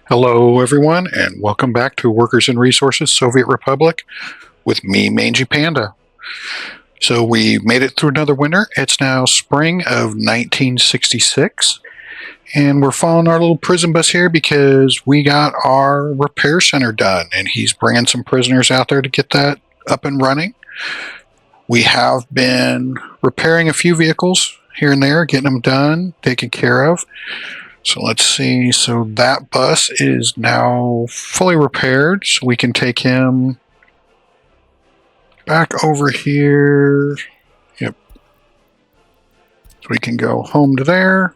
Hello, everyone, and welcome back to Workers and Resources Soviet Republic with me, Mangy Panda. So we made it through another winter. It's now spring of 1966, and we're following our little prison bus here because we got our repair center done, and he's bringing some prisoners out there to get that up and running. We have been repairing a few vehicles here and there, getting them done, taken care of. So let's see. So that bus is now fully repaired. So we can take him back over here. Yep. So we can go home to there.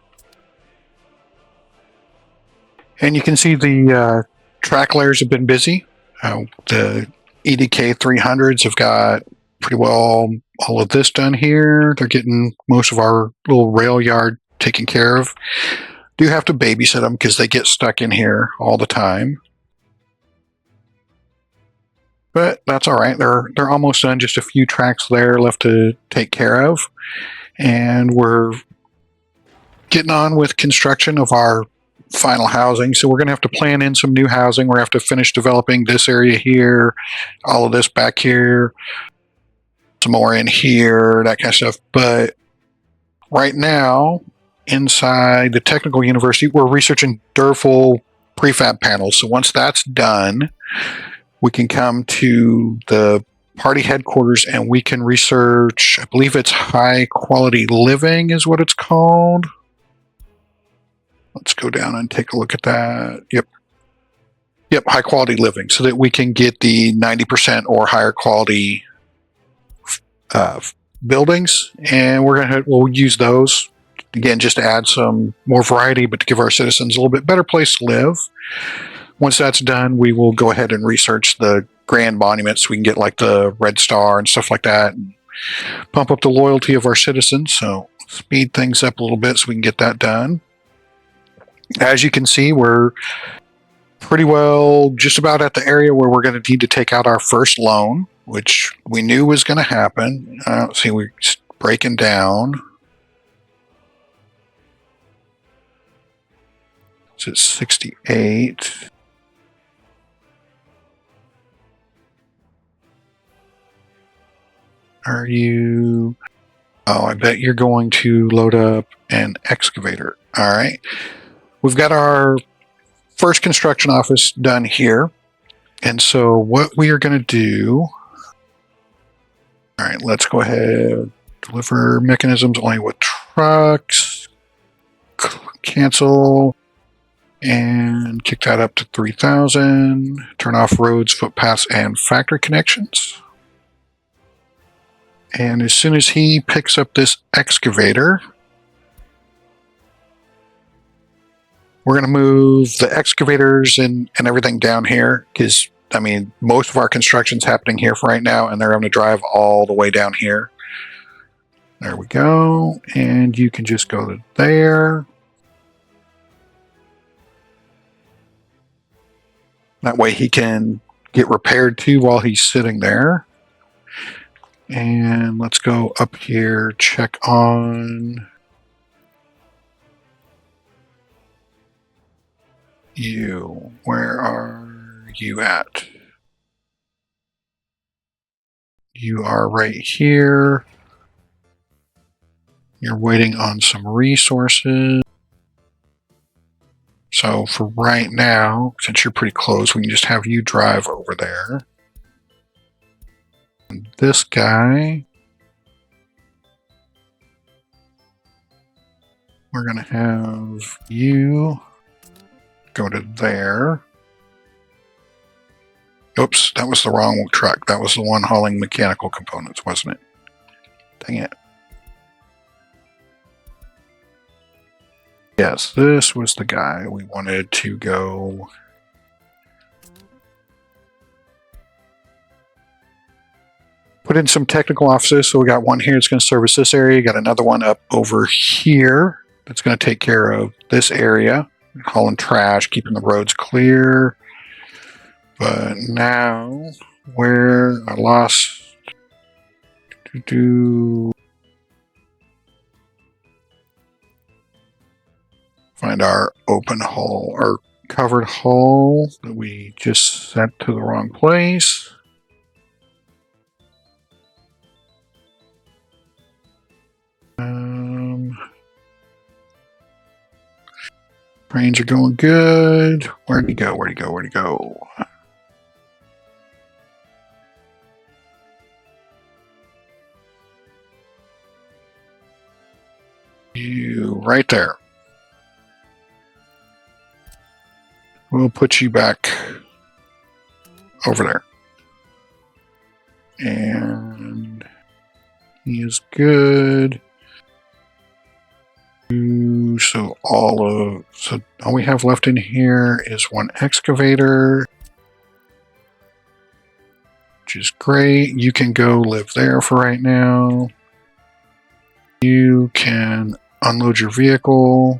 And you can see the track layers have been busy. The EDK 300s have got pretty well all of this done here. They're getting most of our little rail yard taken care of. Do have to babysit them because they get stuck in here all the time. But that's all right. They're almost done. Just a few tracks there left to take care of. And we're getting on with construction of our final housing. So we're going to have to plan in some new housing. We're going to have to finish developing this area here, all of this back here, some more in here, that kind of stuff. But right now, inside the technical university, we're researching Durfel prefab panels. So once that's done, we can come to the party headquarters and we can research, I believe it's high quality living is what it's called. Let's go down and take a look at that. Yep, high quality living, so that we can get the 90% or higher quality buildings, and we'll use those again just to add some more variety, but to give our citizens a little bit better place to live. Once that's done, we will go ahead and research the grand monuments so we can get like the Red Star and stuff like that, and pump up the loyalty of our citizens. So speed things up a little bit so we can get that done. As you can see, we're pretty well just about at the area where we're going to need to take out our first loan, which we knew was going to happen. See, we're breaking down. So it's 68. Are you... Oh, I bet you're going to load up an excavator. All right. We've got our first construction office done here. And so what we are going to do... All right, let's go ahead. Deliver mechanisms only with trucks. Cancel. And kick that up to 3,000. Turn off roads, footpaths, and factory connections. And as soon as he picks up this excavator, we're going to move the excavators and everything down here, because, I mean, most of our construction's happening here for right now, and they're going to drive all the way down here. There we go. And you can just go to there. That way he can get repaired too while he's sitting there. And let's go up here, check on you. Where are you at? You are right here. You're waiting on some resources. So for right now, since you're pretty close, we can just have you drive over there. And this guy, we're going to have you go to there. Oops, that was the wrong truck. That was the one hauling mechanical components, wasn't it? Dang it. Yes, this was the guy we wanted to go. Put in some technical offices. So we got one here that's going to service this area. Got another one up over here that's going to take care of this area. Hauling trash, keeping the roads clear. But now, where I lost... Find our open haul, or covered hull that we just sent to the wrong place. Trains are going good. Where'd he go? Where'd he go? Where'd he go? You right there. We'll put you back over there. And he is good. So all we have left in here is one excavator, which is great. You can go live there for right now. You can unload your vehicle.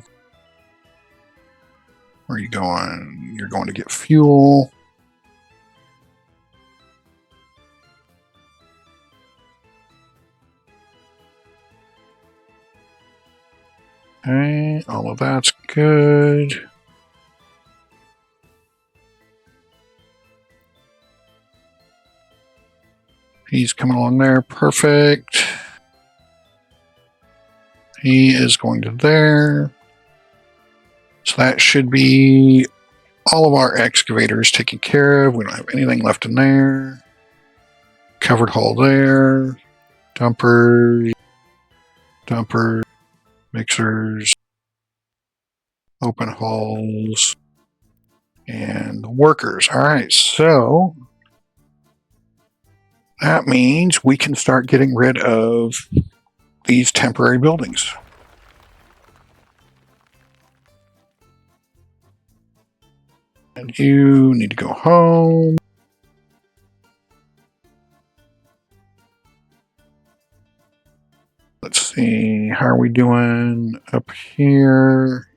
Where are you going? You're going to get fuel. Okay, all of that's good. He's coming along there. Perfect. He is going to there. So that should be all of our excavators taken care of. We don't have anything left in there. Covered hull there. Dumpers. Mixers. Open hulls. And workers. All right, so that means we can start getting rid of these temporary buildings. And you need to go home. Let's see, how are we doing up here?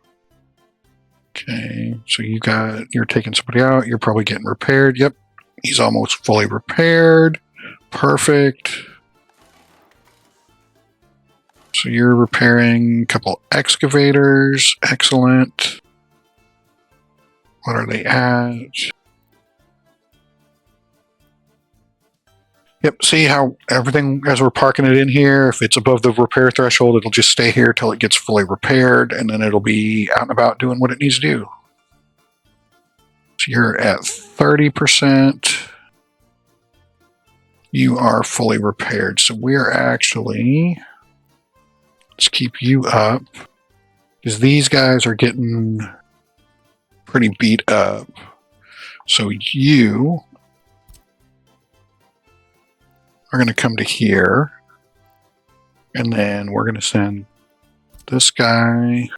Okay, so you're taking somebody out. You're probably getting repaired. Yep, he's almost fully repaired. Perfect. So you're repairing a couple excavators. Excellent. What are they at? Yep, see how everything, as we're parking it in here, if it's above the repair threshold, it'll just stay here till it gets fully repaired, and then it'll be out and about doing what it needs to do. So you're at 30%. You are fully repaired. So we're actually, let's keep you up, because these guys are getting pretty beat up. So you are going to come to here, and then we're going to send this guy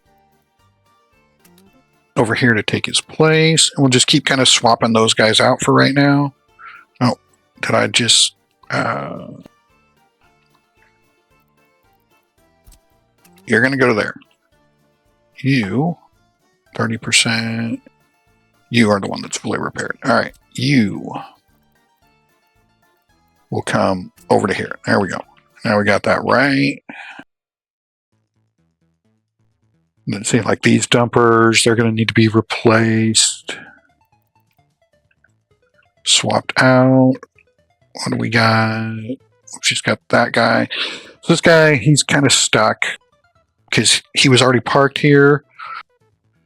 over here to take his place, and we'll just keep kind of swapping those guys out for right now. Oh, did I just you're going to go to there. You 30%. You are the one that's fully repaired. All right, you will come over to here. There we go. Now we got that right. Let's see, like these dumpers, they're going to need to be replaced. Swapped out. What do we got? She's got that guy. So this guy, he's kind of stuck because he was already parked here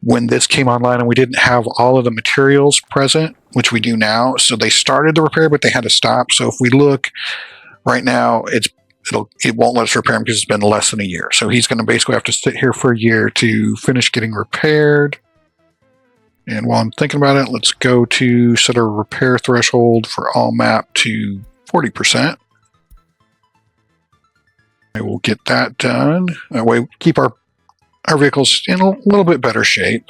when this came online, and we didn't have all of the materials present, which we do now. So they started the repair, but they had to stop. So if we look right now, it won't let us repair him because it's been less than a year. So he's going to basically have to sit here for a year to finish getting repaired. And while I'm thinking about it, let's go to set our repair threshold for all map to 40%. I will get that done. That way, keep our vehicles in a little bit better shape.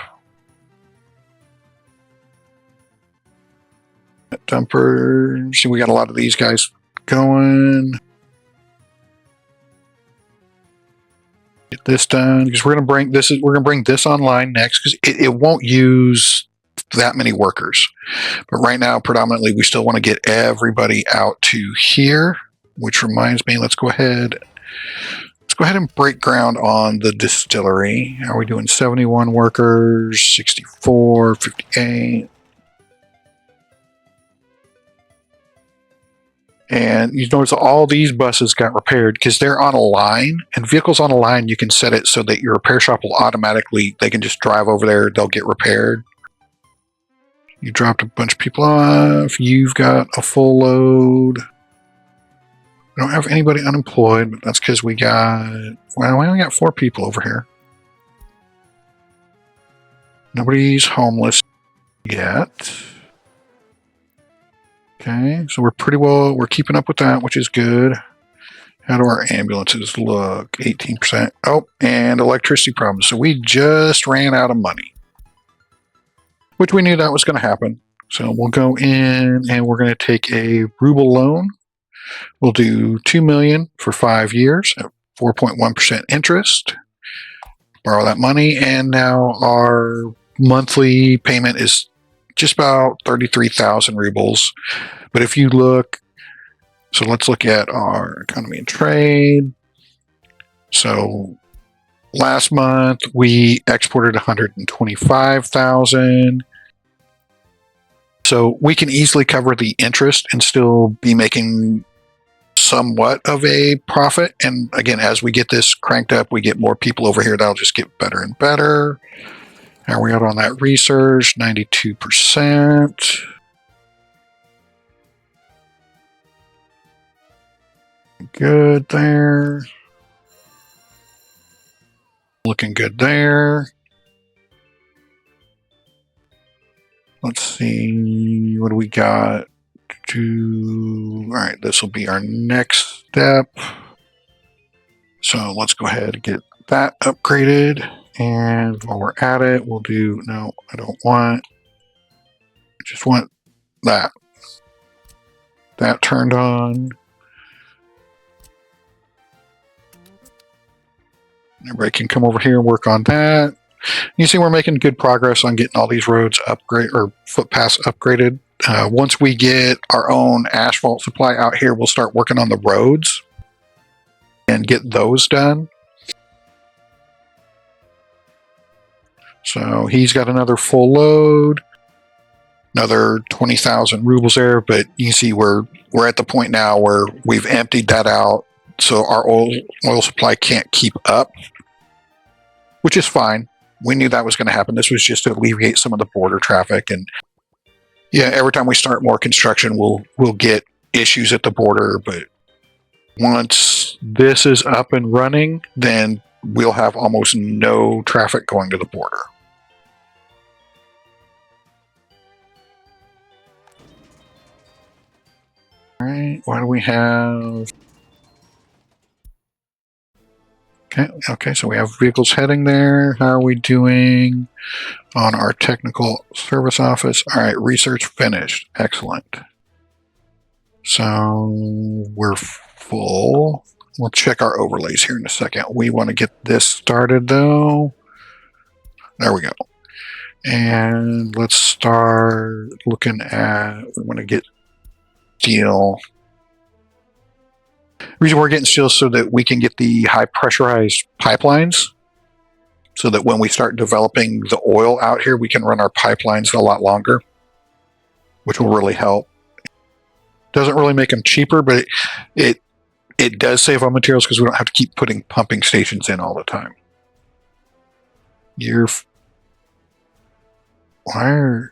Dumpers. See, we got a lot of these guys going. Get this done because we're going to bring this online next because it won't use that many workers. But right now, predominantly, we still want to get everybody out to here. Which reminds me, let's go ahead. Let's go ahead and break ground on the distillery. How are we doing? 71 workers, 64, 58. And you notice all these buses got repaired because they're on a line, and vehicles on a line, you can set it so that your repair shop will automatically, they can just drive over there, they'll get repaired. You dropped a bunch of people off. You've got a full load. We don't have anybody unemployed, but that's because we only got 4 people over here. Nobody's homeless yet. Okay, so we're keeping up with that, which is good. How do our ambulances look? 18%. Oh, and electricity problems. So we just ran out of money, which we knew that was going to happen. So we'll go in and we're going to take a ruble loan. We'll do 2 million for 5 years at 4.1% interest. Borrow that money, and now our monthly payment is just about 33,000 rubles. But if you look, so let's look at our economy and trade. So last month we exported 125,000. So we can easily cover the interest and still be making somewhat of a profit. And again, as we get this cranked up, we get more people over here, that'll just get better and better. How are we out on that research? 92%. Good there. Looking good there. Let's see, what do we got? All right, this will be our next step. So let's go ahead and get that upgraded. And while we're at it, we'll do, no, I don't want, just want that. That turned on. Everybody can come over here and work on that. You see we're making good progress on getting all these roads upgrade or footpaths upgraded. Once we get our own asphalt supply out here, we'll start working on the roads and get those done. So he's got another full load, another 20,000 rubles there, but you see we're at the point now where we've emptied that out, so our oil supply can't keep up, which is fine. We knew that was going to happen. This was just to alleviate some of the border traffic, and yeah, every time we start more construction, we'll get issues at the border, but once this is up and running, then we'll have almost no traffic going to the border. All right, what do we have? Okay, so we have vehicles heading there. How are we doing on our technical service office? All right, research finished. Excellent. So we're full. We'll check our overlays here in a second. We want to get this started though. There we go. And let's start looking at, we want to get steel. The reason we're getting steel so that we can get the high pressurized pipelines, so that when we start developing the oil out here, we can run our pipelines a lot longer, which will really help. Doesn't really make them cheaper, but it does save on materials because we don't have to keep putting pumping stations in all the time. Why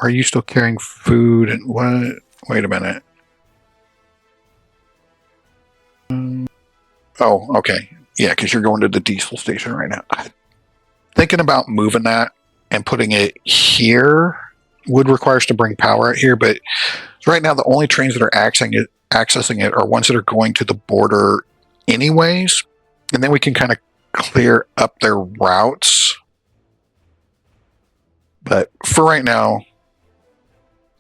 are you still carrying food and what? Wait a minute. Oh, okay. Yeah, because you're going to the diesel station right now. Thinking about moving that and putting it here would require us to bring power out here, but right now the only trains that are accessing it are ones that are going to the border anyways, and then we can kind of clear up their routes. But for right now,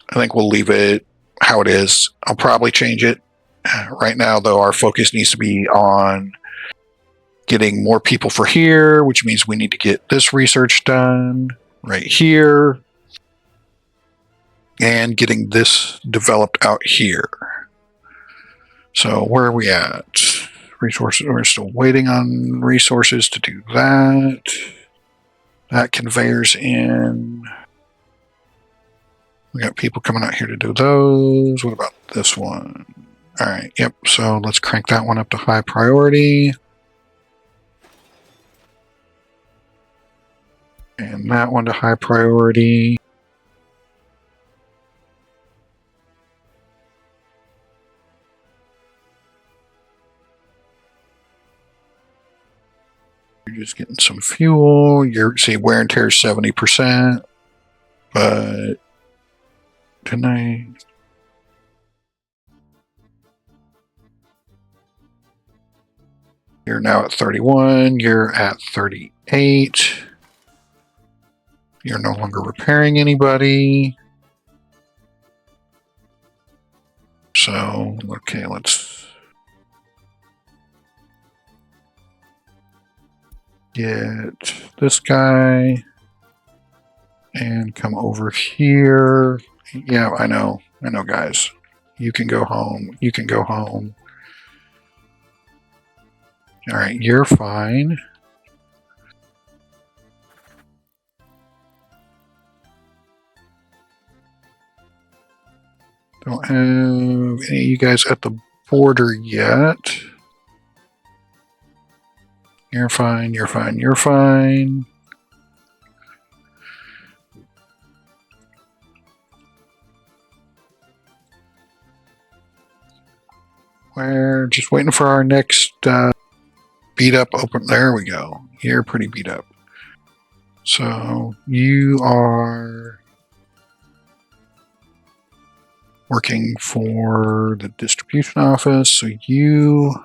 I think we'll leave it how it is. I'll probably change it. Right now, though, our focus needs to be on getting more people for here, which means we need to get this research done right here and getting this developed out here. So where are we at? Resources, we're still waiting on resources to do that. That conveyor's in. We got people coming out here to do those. What about this one? All right, yep, so let's crank that one up to high priority. And that one to high priority. You're just getting some fuel. You're see wear and tear is 70%, but tonight. You're now at 31. You're at 38. You're no longer repairing anybody. So, okay, let's get this guy and come over here. Yeah, I know, guys. You can go home. You can go home. All right, you're fine. Don't have any of you guys at the border yet. You're fine, you're fine, you're fine. We're just waiting for our next beat up open. There we go. You're pretty beat up. So you are working for the distribution office, so you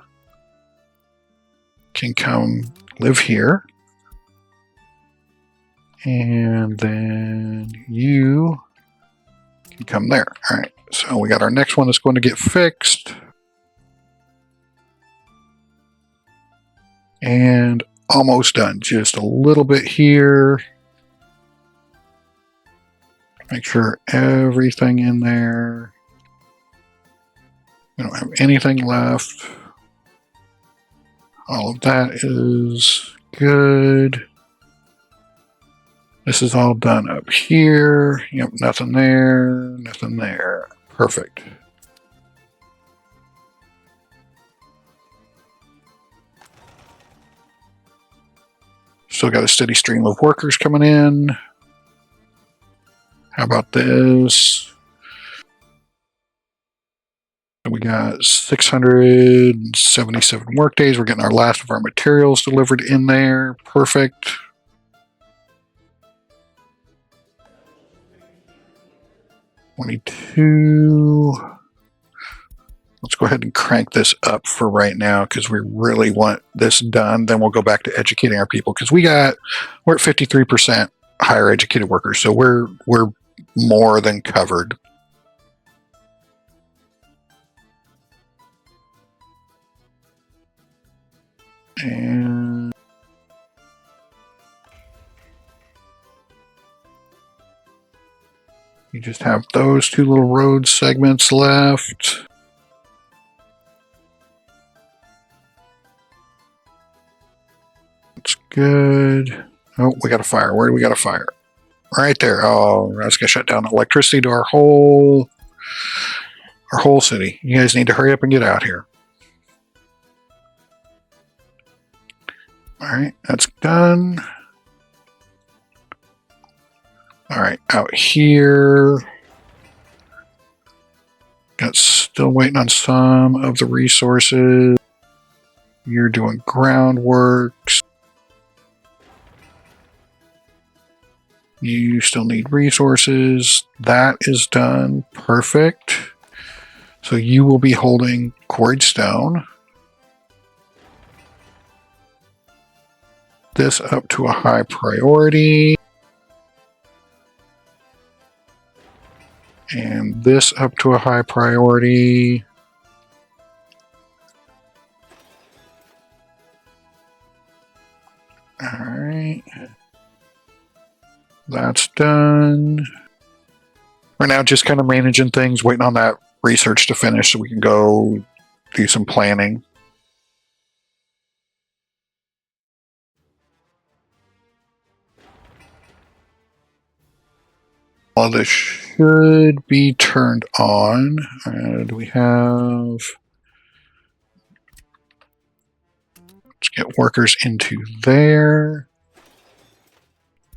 can come live here. And then you can come there. All right, so we got our next one that's going to get fixed. And almost done. Just a little bit here. Make sure everything in there. We don't have anything left. All of that is good. This is all done up here. Yep, nothing there, nothing there. Perfect. Still got a steady stream of workers coming in. How about this? We got 677 work days. We're getting our last of our materials delivered in there. Perfect. $22. Let's go ahead and crank this up for right now because we really want this done. Then we'll go back to educating our people because we're at 53% higher educated workers, so we're more than covered. And you just have those two little road segments left. That's good. Oh, we got a fire. Where do we got a fire? Right there. Oh, that's gonna shut down electricity to our whole city. You guys need to hurry up and get out here. All right, that's done. All right, out here. Got still waiting on some of the resources. You're doing groundworks. You still need resources. That is done. Perfect. So you will be holding quarried stone. This up to a high priority. And this up to a high priority. All right. That's done. We're now just kind of managing things, waiting on that research to finish so we can go do some planning. All of this should be turned on. Do we have... Let's get workers into there.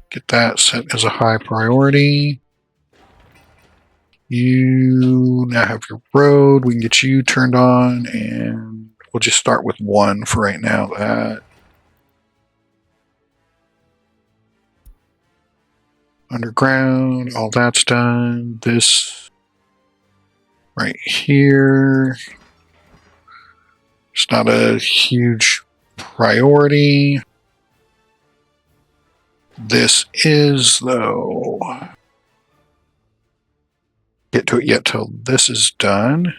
Get that set as a high priority. You now have your road. We can get you turned on, and we'll just start with one for right now. That underground, all that's done. This right here, it's not a huge priority. This is, though. Get to it yet till this is done.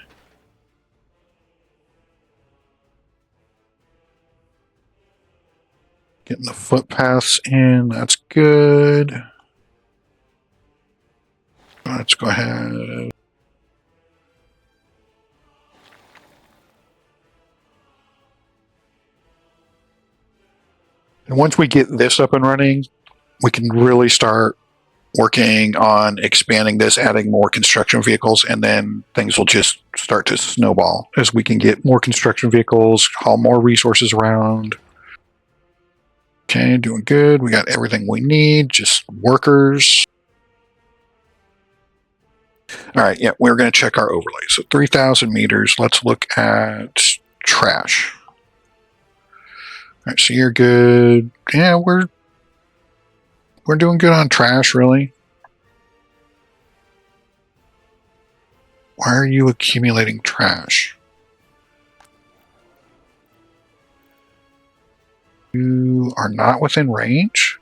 Getting the footpaths in, that's good. Let's go ahead. And once we get this up and running, we can really start working on expanding this, adding more construction vehicles, and then things will just start to snowball as we can get more construction vehicles, haul more resources around. Okay, doing good. We got everything we need, just workers. All right, yeah, we're going to check our overlay. So 3,000 meters. Let's look at trash. All right, so you're good. Yeah, we're doing good on trash, really. Why are you accumulating trash? You are not within range?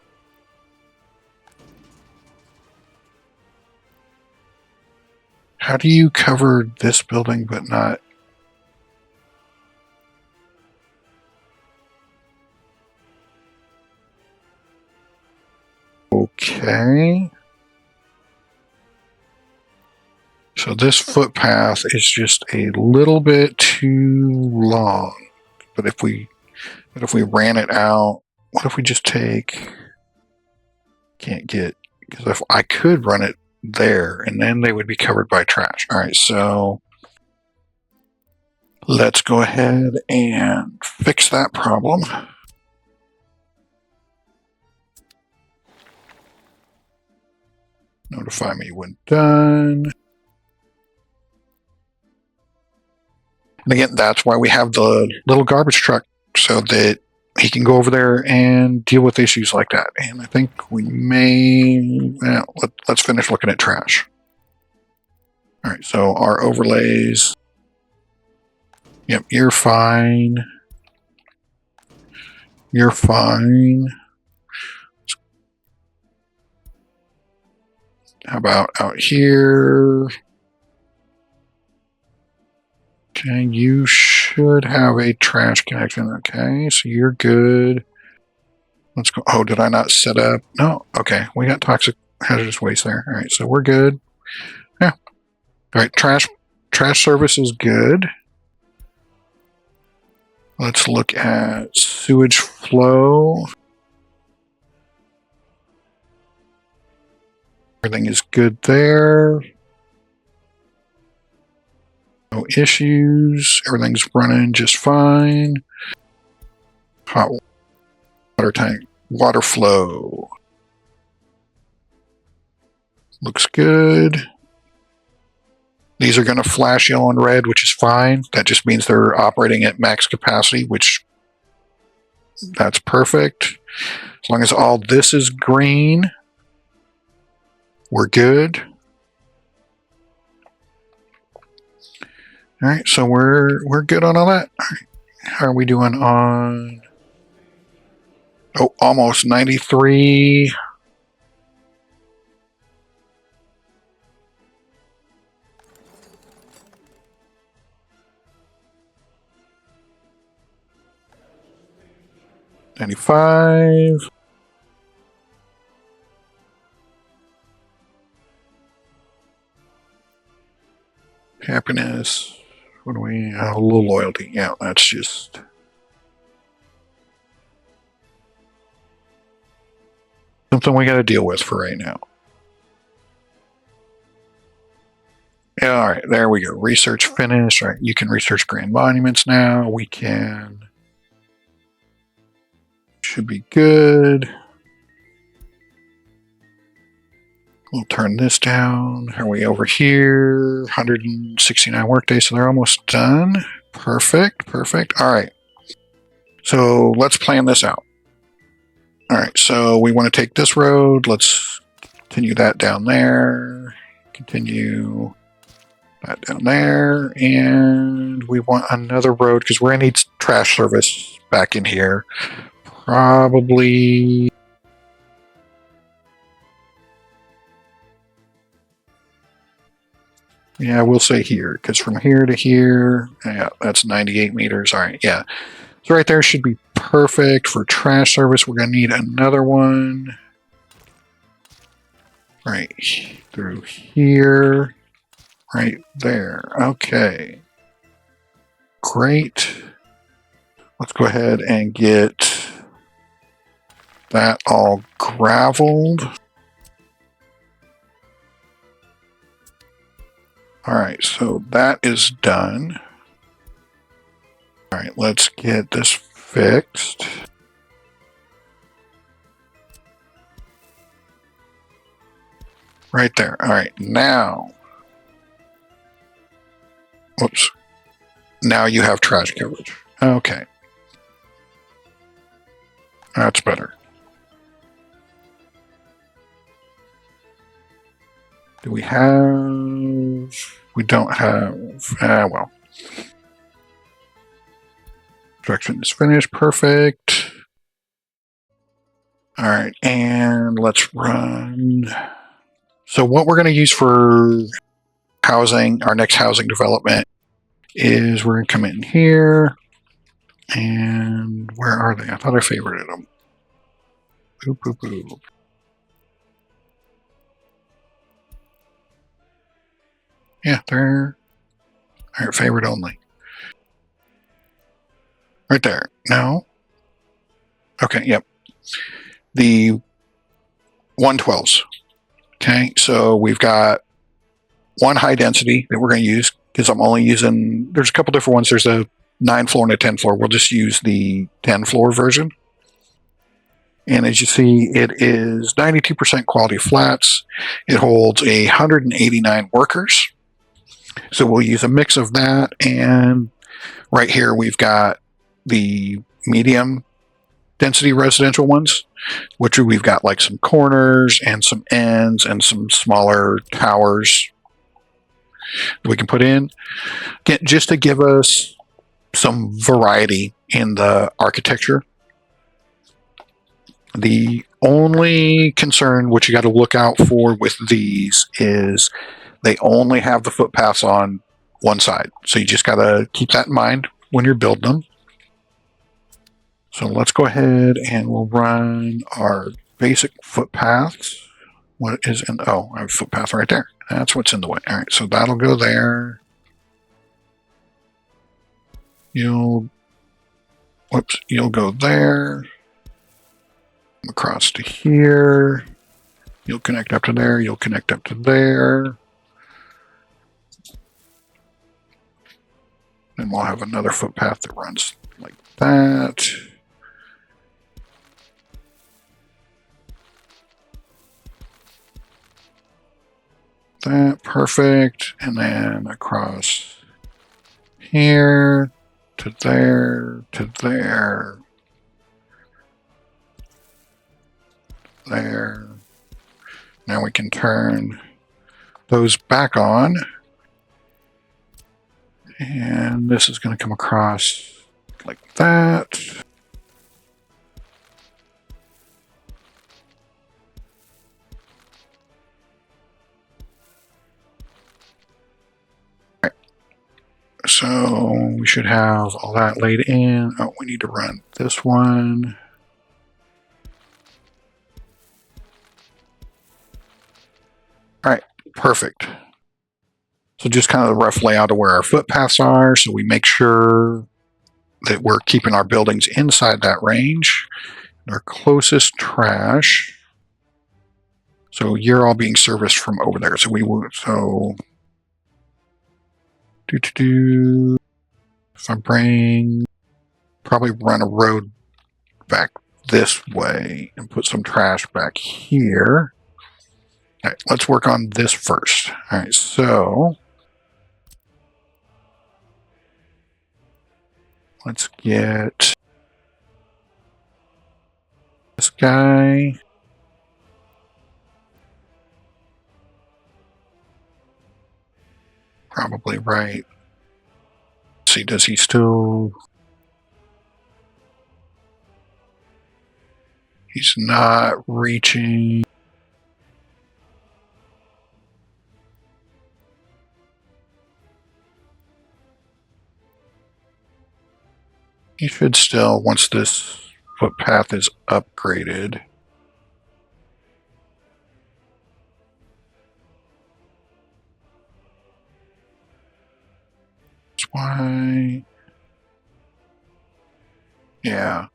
How do you cover this building but not... Okay. So this footpath is just a little bit too long. But if we ran it out, what if we just take... Can't get... Because if I could run it there, and then they would be covered by trash. All right, so let's go ahead and fix that problem. Notify me when done. And again, that's why we have the little garbage truck, so that he can go over there and deal with issues like that. And I think we may... Well, let's finish looking at trash. All right, so our overlays... Yep, you're fine. You're fine. How about out here? Okay, you should have a trash connection. Okay, so you're good. Let's go. Oh, did I not set up? No. Okay, we got toxic hazardous waste there. All right, so we're good. Yeah. All right, trash service is good. Let's look at sewage flow. Everything is good there. No issues. Everything's running just fine. Hot water tank. Water flow. Looks good. These are going to flash yellow and red, which is fine. That just means they're operating at max capacity, which that's perfect. As long as all this is green, we're good. All right, so we're good on all that. All right. How are we doing on... Oh, almost 93. $95. Happiness. What do we? A little loyalty. Yeah, that's just. Something we got to deal with for right now. Yeah, all right, there we go. Research finished. All right, you can research grand monuments now. We can. Should be good. We'll turn this down. Are we over here? 169 workdays, so they're almost done. Perfect, perfect. All right. So let's plan this out. All right, so we want to take this road. Let's continue that down there. Continue that down there. And we want another road because we're going to need trash service back in here. Probably. Yeah, we'll say here because from here to here, yeah, that's 98 meters. All right, yeah. So right there should be perfect for trash service. We're going to need another one right through here, right there. Okay. Great. Let's go ahead and get that all graveled. All right, so that is done. All right, let's get this fixed. Right there. All right, now. Whoops. Now you have trash coverage. Okay. That's better. Do we have... We don't have... well. Construction is finished. Perfect. All right, and let's run... So what we're going to use for housing, our next housing development, is we're going to come in here. And where are they? I thought I favorited them. Boop, boop, boop. Yeah, they're favorite only. Right there. No. Okay, yep. The 112s. Okay, so we've got one high density that we're going to use because I'm only using, there's a couple different ones. There's a 9 floor and a 10 floor. We'll just use the 10 floor version. And as you see, it is 92% quality flats. It holds 189 workers. So we'll use a mix of that. And right here, we've got the medium density residential ones, which we've got like some corners and some ends and some smaller towers that we can put in just to give us some variety in the architecture. The only concern which you got to look out for with these is they only have the footpaths on one side. So you just got to keep that in mind when you're building them. So let's go ahead and we'll run our basic footpaths. What is in, oh, I have a footpath right there. That's what's in the way. All right, so that'll go there. You'll go there. Across to here. You'll connect up to there. You'll connect up to there. Then we'll have another footpath that runs like that. That, perfect. And then across here to there to there. There. Now we can turn those back on. And this is going to come across like that. So we should have all that laid in. Oh, we need to run this one. All right, perfect. So just kind of the rough layout of where our footpaths are, so we make sure that we're keeping our buildings inside that range. Our closest trash. So you're all being serviced from over there. So we would, so if I probably run a road back this way and put some trash back here. All right, let's work on this first. All right, so let's get this guy. Probably right. Let's see, does he still... He's not reaching... He should still, once this footpath is upgraded. That's why... Yeah.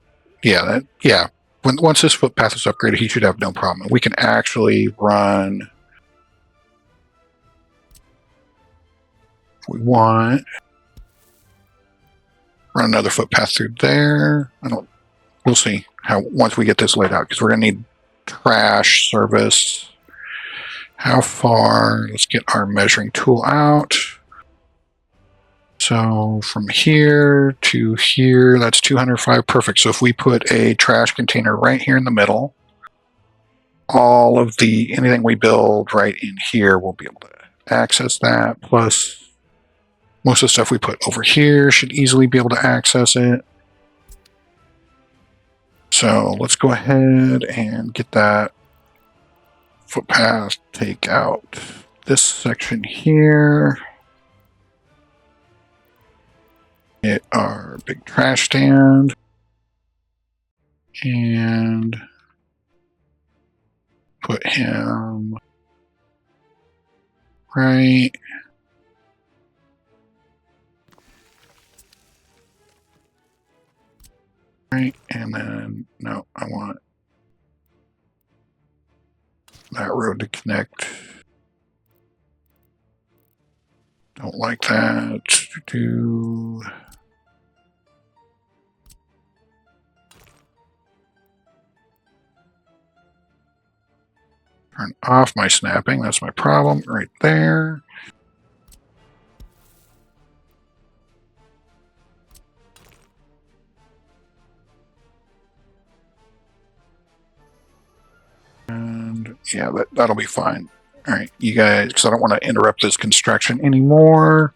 Once this footpath is upgraded, he should have no problem. We can actually run... If we want... Run another footpath through there. We'll see how once we get this laid out, because we're going to need trash service. How far? Let's get our measuring tool out. So from here to here, that's 205. Perfect. So if we put a trash container right here in the middle, all of anything we build right in here, we'll be able to access that. Plus, most of the stuff we put over here should easily be able to access it. So let's go ahead and get that footpath, take out this section here. Get our big trash stand. And put him right. Right, and then, no, I want that road to connect. Don't like that. Turn off my snapping. That's my problem right there. And yeah, that'll be fine. All right, you guys, because I don't want to interrupt this construction anymore.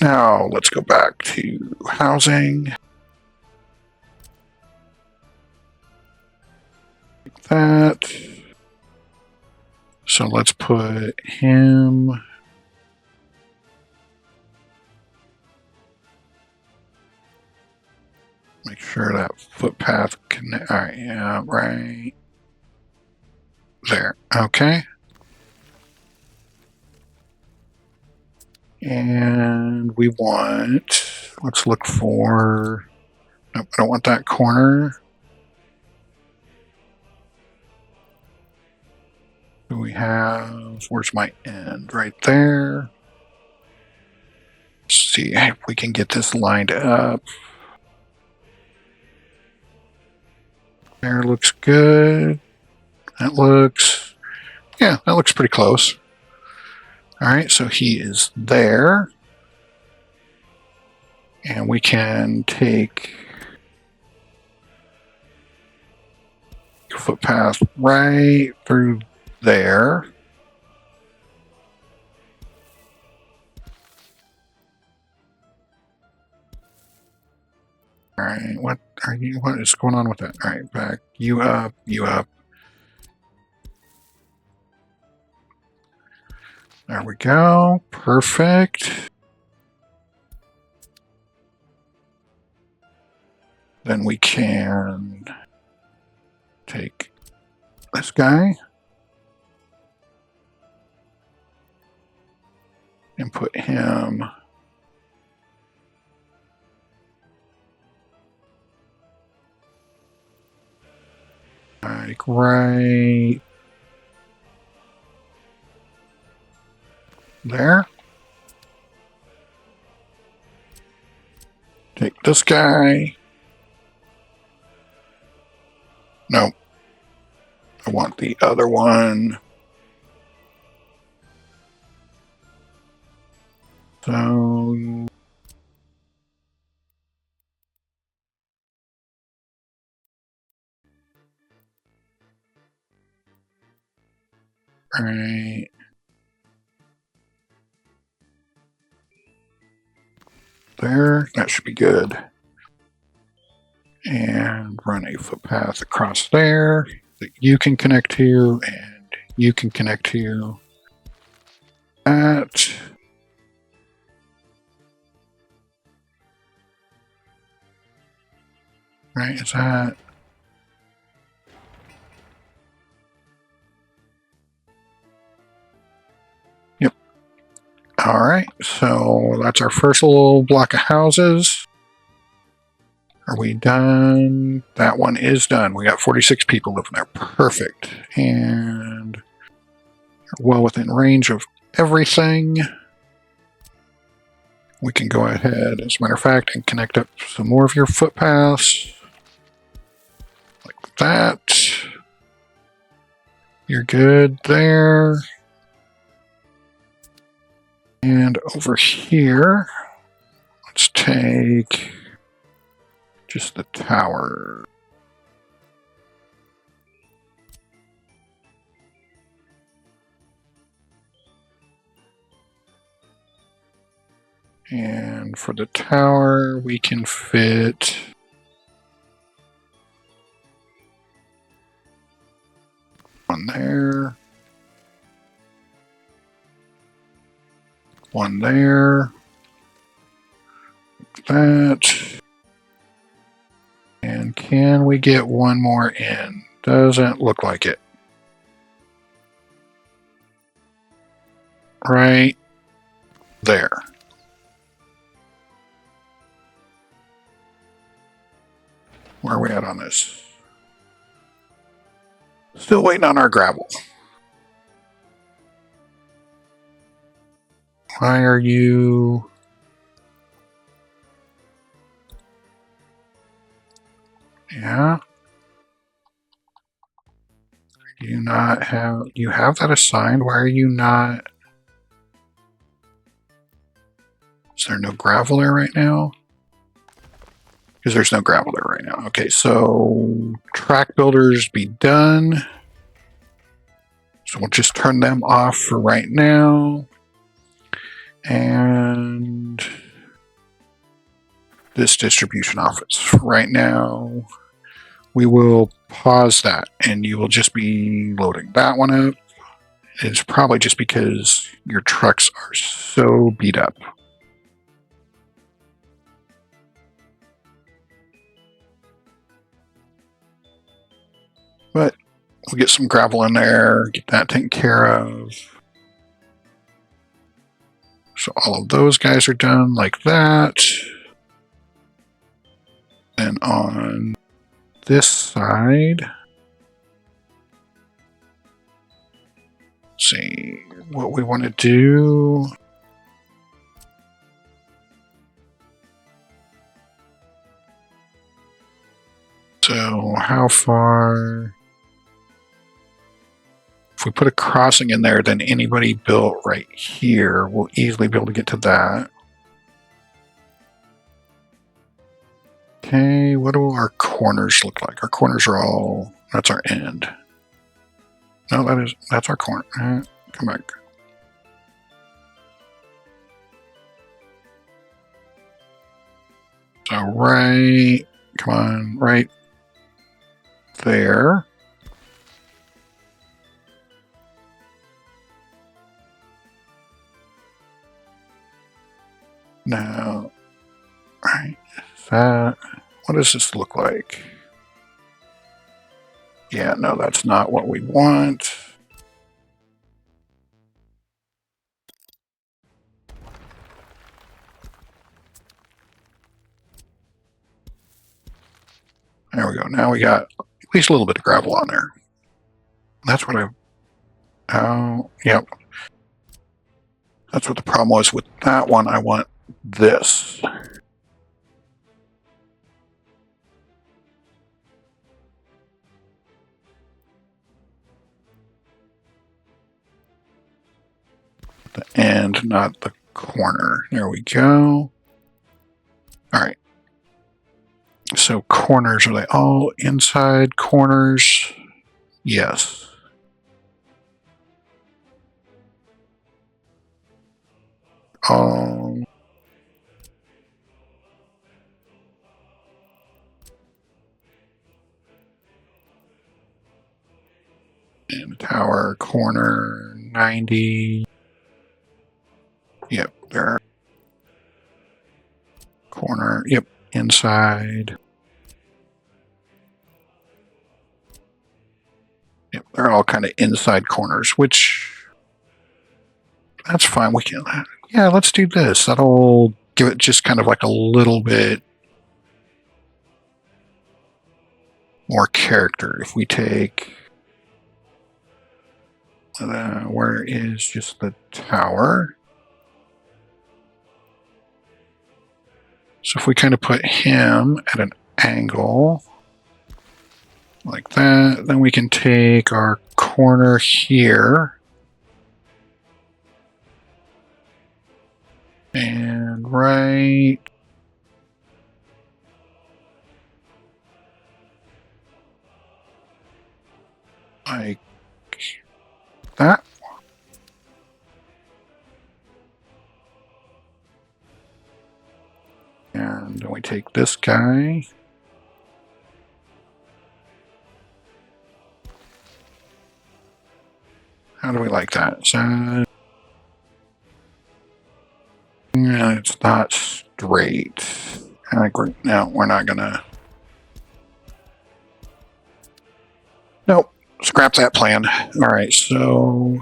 Now let's go back to housing. Like that. So let's put him. Make sure that footpath connect. All right, yeah, right there. Okay. And we want, let's look for, nope, I don't want that corner. Do we have, where's my end? Right there. Let's see if we can get this lined up. There looks good. That looks, yeah, that looks pretty close. All right, so he is there. And we can take footpath right through there. All right, what is going on with that? All right, back you up, you up. There we go. Perfect. Then we can take this guy. and put him like right there. Take this guy. No, I want the other one. So right there, that should be good. And run a footpath across there that you can connect to, and you can connect to that. Right, is that? Yep. All right, so that's our first little block of houses. Are we done? That one is done. We got 46 people living there. Perfect. And well within range of everything. We can go ahead, as a matter of fact, and connect up some more of your footpaths. Like that. You're good there. And over here, let's take just the tower. And for the tower, we can fit one there, one there, like that. And can we get one more in? Doesn't look like it. Right there. Where are we at on this? Still waiting on our gravel. Why are you... Yeah. Do you not have... You have that assigned? Why are you not... Is there no gravel there right now? Because there's no gravel there right now. Okay, so track builders be done. So we'll just turn them off for right now. And this distribution office for right now, we will pause that and you will just be loading that one up. It's probably just because your trucks are so beat up. But we'll get some gravel in there, get that taken care of. So all of those guys are done like that. And on this side, let's see what we want to do. So how far? If we put a crossing in there, then anybody built right here will easily be able to get to that. Okay, what do our corners look like? Our corners are all, that's our end. No, that's our corner. Come back. So right, come on, right there. Now, right, that, what does this look like? Yeah, no, that's not what we want. now we got at least a little bit of gravel on there. That's what yep. That's what the problem was with that one. I want this. The end, not the corner. There we go. All right. So corners, are they all inside corners? Yes. And tower corner 90. Yep, there. Corner, yep, inside. Yep, they're all kind of inside corners, which that's fine. We can, yeah, let's do this. That'll give it just kind of like a little bit more character. If we take, where is just the tower? So if we kind of put him at an angle like that, then we can take our corner here and right like that. And then we take this guy. How do we like that? So, it's not straight. I think we're not gonna. Nope, scrap that plan. All right, so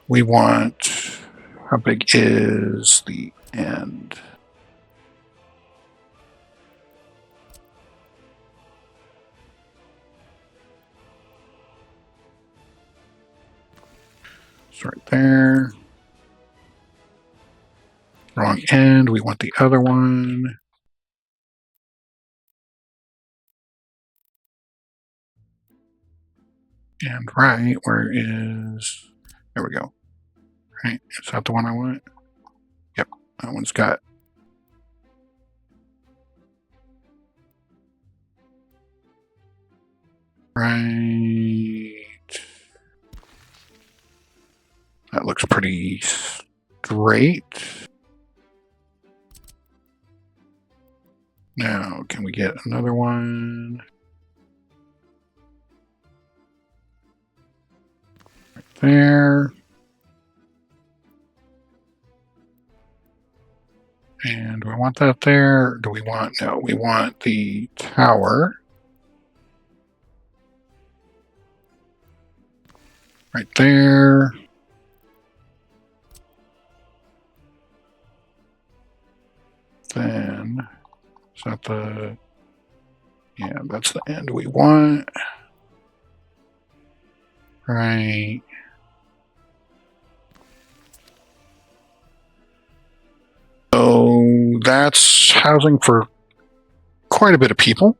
we want, how big is the end? It's right there. Wrong end, we want the other one. And right, where is, there we go. Right, is that the one I want? Yep, that one's got. Right. That looks pretty straight. Now, can we get another one? Right there. And do we want that there? Do we want, no, we want the tower. Right there. Then, is that the, yeah, that's the end we want. Right. So that's housing for quite a bit of people.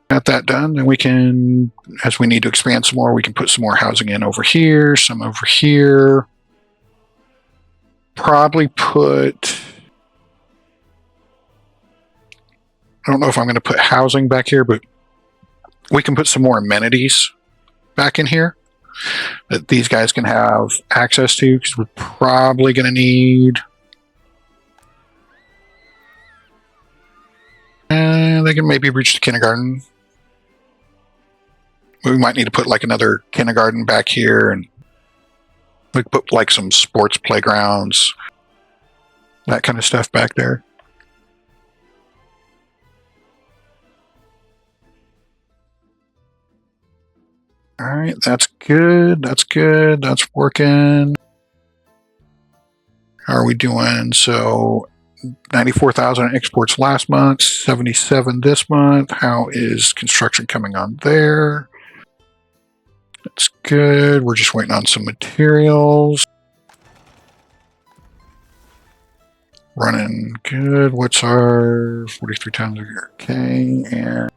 Got that done, then we can, as we need to expand some more, we can put some more housing in over here, some over here. Probably put, I don't know if I'm going to put housing back here, but we can put some more amenities back in here that these guys can have access to, because we're probably going to need, they can maybe reach the kindergarten. We might need to put like another kindergarten back here, and we could put like some sports playgrounds, that kind of stuff back there. All right, that's good. That's good. That's working. How are we doing? So 94,000 exports last month, 77 this month. How is construction coming on there? That's good. We're just waiting on some materials. Running good. What's our 43 times a year? Okay. And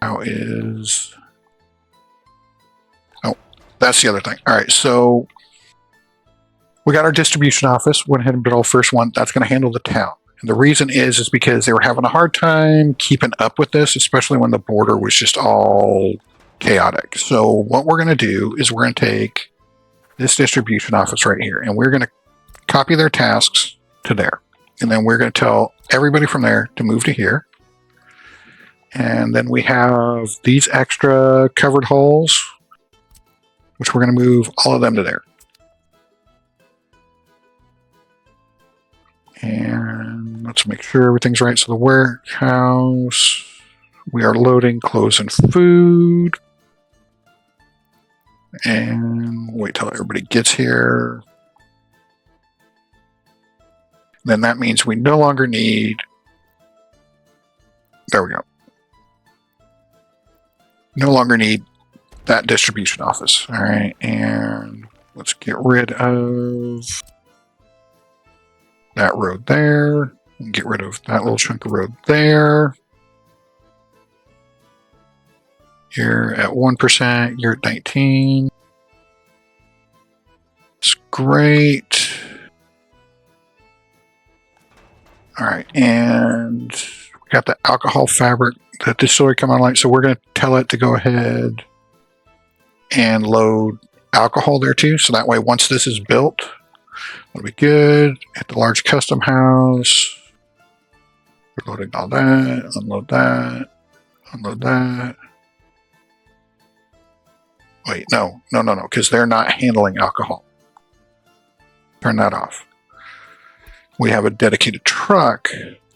how is... Oh, that's the other thing. All right. So we got our distribution office. Went ahead and built our first one. That's going to handle the town. And the reason is because they were having a hard time keeping up with this, especially when the border was just all chaotic. So what we're going to do is we're going to take this distribution office right here, and we're going to copy their tasks to there. And then we're going to tell everybody from there to move to here. And then we have these extra covered holes, which we're going to move all of them to there. And let's make sure everything's right. So the warehouse, we are loading clothes and food. And wait till everybody gets here. Then that means we no longer need, there we go. No longer need that distribution office. All right, and let's get rid of that road there. And get rid of that little chunk of road there. You're at 1%, you're at 19. It's great. All right, and we got the alcohol fabric, the distillery coming online. So we're going to tell it to go ahead and load alcohol there too. So that way, once this is built, it'll be good. At the large custom house, we're loading all that, unload that, unload that. Wait, no, because they're not handling alcohol. Turn that off. We have a dedicated truck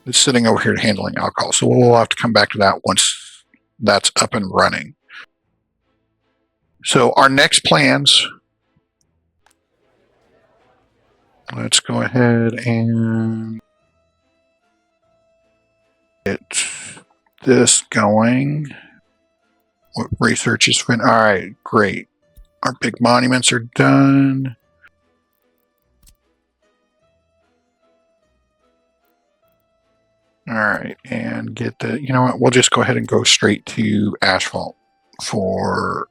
that's sitting over here handling alcohol. So we'll have to come back to that once that's up and running. So our next plans, let's go ahead and get this going. What research is fin? All right, great. Our big monuments are done. All right, and get the, you know what, we'll just go ahead and go straight to asphalt for,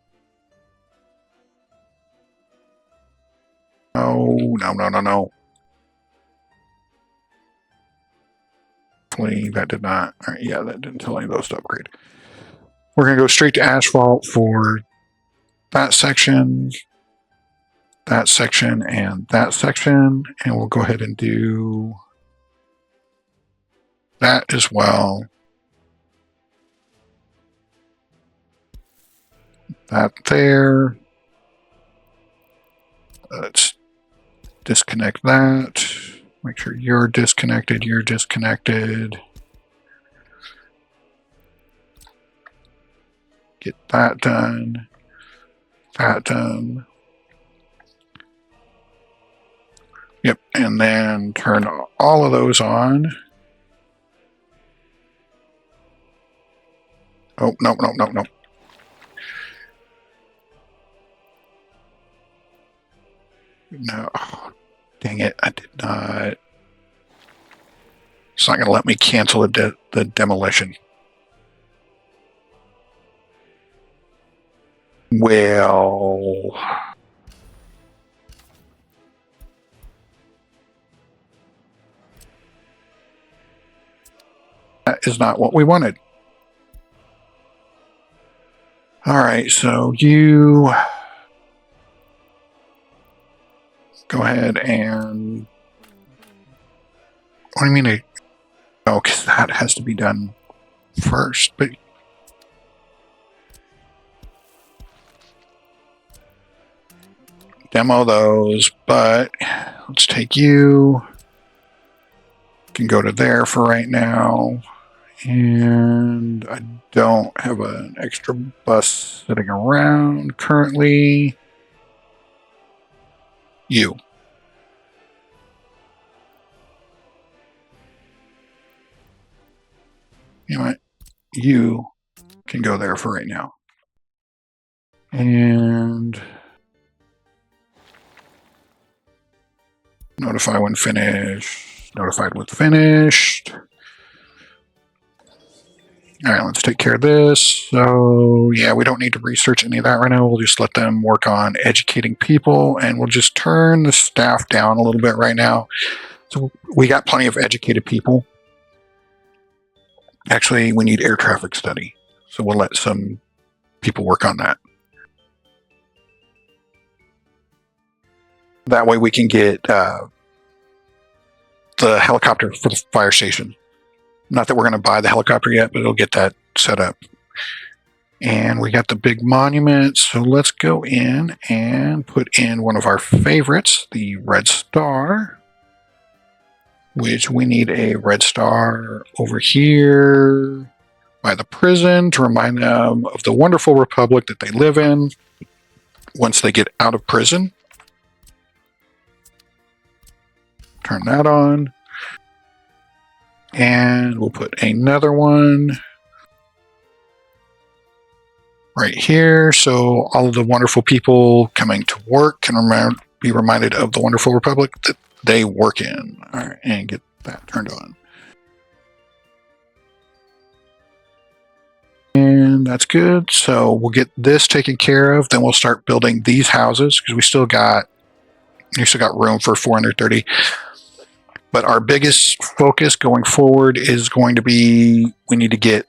no. That did not, all right, yeah, that didn't tell any of those to upgrade. We're going to go straight to asphalt for that section, and that section, and we'll go ahead and do that as well. That there. Let's disconnect that. Make sure you're disconnected, you're disconnected. Get that done. That done. Yep, and then turn all of those on. Oh, no. No, oh, dang it, I did not. It's not going to let me cancel the demolition. Well, that is not what we wanted. All right, so you go ahead and, what do you mean? Oh, because that has to be done first, but demo those, but let's take you, can go to there for right now, and I don't have an extra bus sitting around currently. You. You know what? You can go there for right now. And notify when finished. Notified when finished. All right, let's take care of this. So, yeah, we don't need to research any of that right now. We'll just let them work on educating people, and we'll just turn the staff down a little bit right now. So, we got plenty of educated people. Actually, we need air traffic study. So, we'll let some people work on that. That way, we can get the helicopter for the fire station. Not that we're going to buy the helicopter yet, but it'll get that set up. And we got the big monument. So let's go in and put in one of our favorites, the red star, which we need a red star over here by the prison to remind them of the wonderful republic that they live in once they get out of prison. Turn that on. And we'll put another one right here. So all of the wonderful people coming to work can be reminded of the wonderful republic that they work in. All right, and get that turned on. And that's good. So we'll get this taken care of. Then we'll start building these houses because we still got room for 430. But our biggest focus going forward is going to be we need to get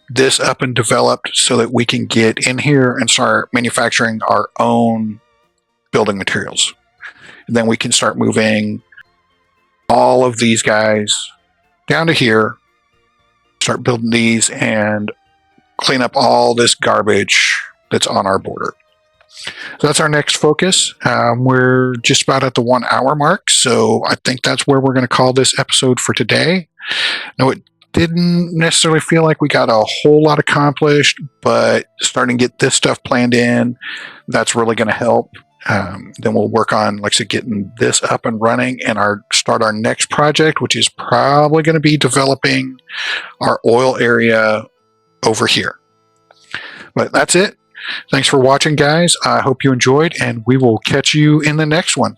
this up and developed so that we can get in here and start manufacturing our own building materials. And then we can start moving all of these guys down to here, start building these, and clean up all this garbage that's on our border. So that's our next focus. We're just about at the 1 hour mark, so I think that's where we're going to call this episode for today. No, it didn't necessarily feel like we got a whole lot accomplished, but starting to get this stuff planned in, that's really going to help. Then we'll work on, like I said, getting this up and running and start our next project, which is probably going to be developing our oil area over here. But that's it. Thanks for watching, guys. I hope you enjoyed, and we will catch you in the next one.